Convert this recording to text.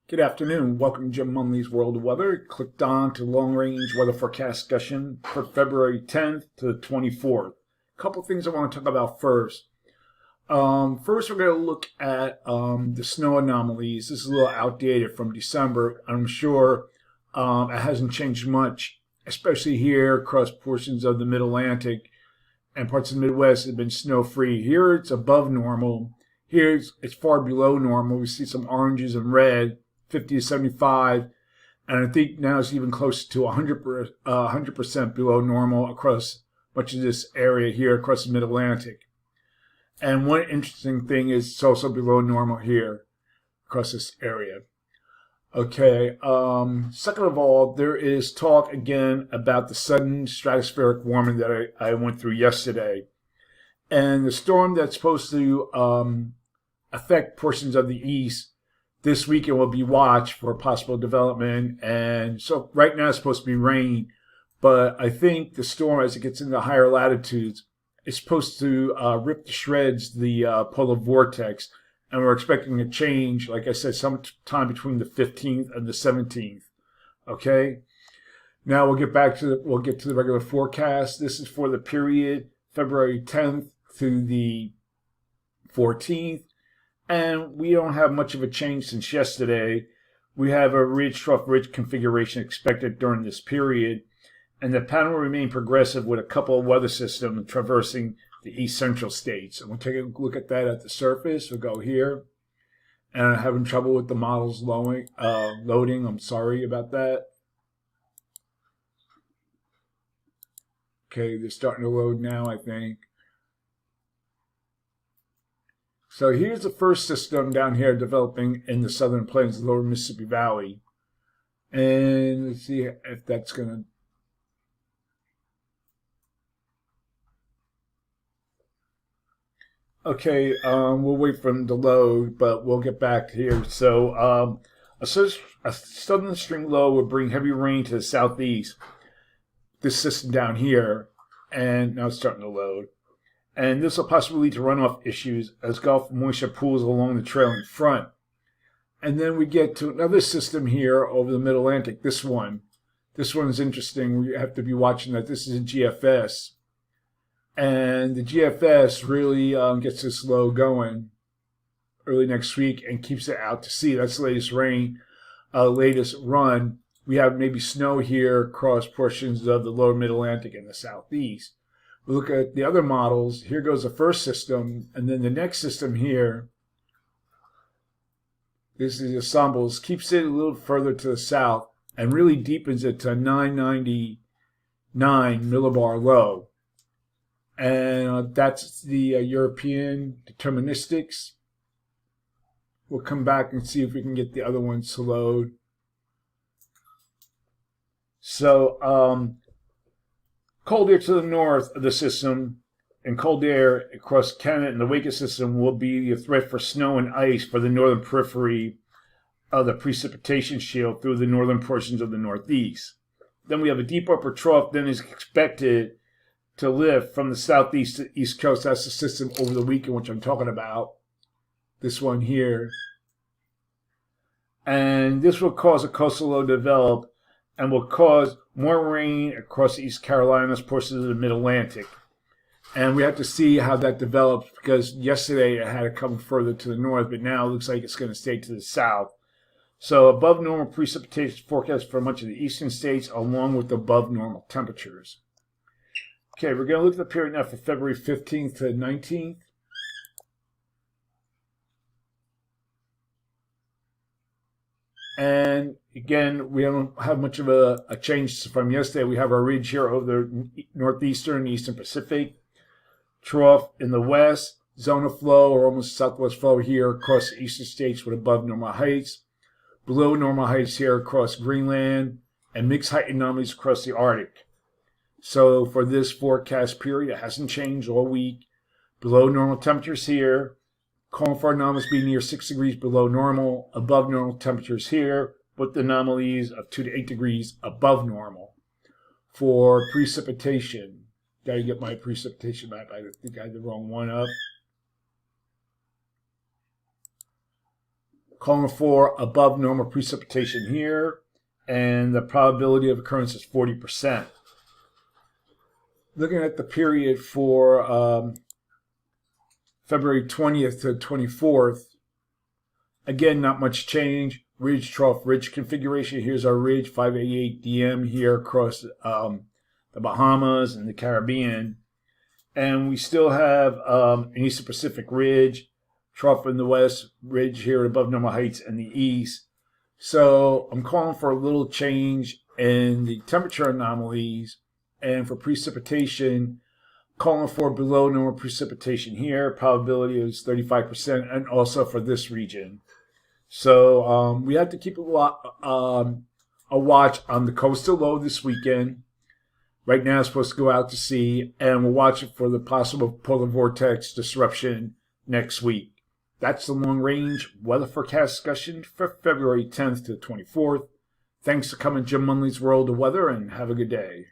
Good afternoon. Welcome to Jim Munley's World of Weather. Clicked on to long range weather forecast discussion for February 10th to the 24th. A couple things I want to talk about first. First, we're going to look at the snow anomalies. This is a little outdated from December. I'm sure it hasn't changed much, especially here across portions of the Mid-Atlantic and parts of the Midwest have been snow-free. Here it's above normal. Here it's far below normal. We see some oranges and red. 50 to 75, and I think now it's even closer to 100% below normal across much of this area here across the Mid-Atlantic. And one interesting thing is it's also below normal here across this area. Okay, second of all, there is talk again about the sudden stratospheric warming that I went through yesterday. And the storm that's supposed to affect portions of the east this weekend will be watched for possible development, and so right now it's supposed to be rain, but I think the storm, as it gets into higher latitudes, is supposed to rip to shreds the polar vortex, and we're expecting a change, like I said, sometime between the 15th and the 17th. Okay, now we'll get to the regular forecast. This is for the period February 10th to the 14th. And we don't have much of a change since yesterday. We have a ridge-trough ridge configuration expected during this period. And the pattern will remain progressive with a couple of weather systems traversing the east central states. And we'll take a look at that at the surface. We'll go here. And I'm having trouble with the models loading. I'm sorry about that. Okay, they're starting to load now, I think. So here's the first system down here developing in the southern plains of the lower Mississippi Valley. And let's see if that's going to... Okay, we'll wait for them to load, but we'll get back here. So a southern stream low will bring heavy rain to the southeast. This system down here, and now it's starting to load. And this will possibly lead to runoff issues as Gulf moisture pools along the trail in front. And then we get to another system here over the Mid-Atlantic, this one. This one is interesting. We have to be watching that. This is a GFS. And the GFS really gets this low going early next week and keeps it out to sea. That's the latest latest run. We have maybe snow here across portions of the lower Mid-Atlantic and the southeast. We look at the other models. Here goes the first system, and then the next system here, this is ensembles, keeps it a little further to the south and really deepens it to 999 millibar low. And that's the European deterministics. We'll come back and see if we can get the other ones to load. So, cold air to the north of the system and cold air across Canada and the wake of the system will be a threat for snow and ice for the northern periphery of the precipitation shield through the northern portions of the northeast. Then we have a deep upper trough then is expected to lift from the southeast to the east coast. That's the system over the weekend, which I'm talking about. This one here. And this will cause a coastal low to develop and will cause more rain across the East Carolinas, portions of the Mid-Atlantic. And we have to see how that develops because yesterday it had to come further to the north, but now it looks like it's going to stay to the south. So above normal precipitation forecast for much of the eastern states along with above normal temperatures. Okay, we're going to look at the period now for February 15th to 19th. And again, we don't have much of a change from yesterday. We have our ridge here over the northeastern, eastern Pacific. Trough in the west, zone of flow or almost southwest flow here across the eastern states with above normal heights. Below normal heights here across Greenland and mixed height anomalies across the Arctic. So for this forecast period, it hasn't changed all week. Below normal temperatures here. Calling for anomalies being near 6 degrees below normal, above normal temperatures here, with anomalies of 2 to 8 degrees above normal. For precipitation, Gotta get my precipitation map. I think I had the wrong one up. Calling for above normal precipitation here, and the probability of occurrence is 40%. Looking at the period for February 20th to 24th, again, not much change. Ridge, trough, ridge configuration. Here's our ridge, 588 DM here across the Bahamas and the Caribbean. And we still have an Eastern Pacific ridge, trough in the west, ridge here above normal heights in the east. So I'm calling for a little change in the temperature anomalies, and for precipitation, calling for below normal precipitation here. Probability is 35%, and also for this region. So we have to keep a watch on the coastal low this weekend. Right now it's supposed to go out to sea, and we'll watch it for the possible polar vortex disruption next week. That's the long-range weather forecast discussion for February 10th to 24th. Thanks for coming to Jim Munley's World of Weather, and have a good day.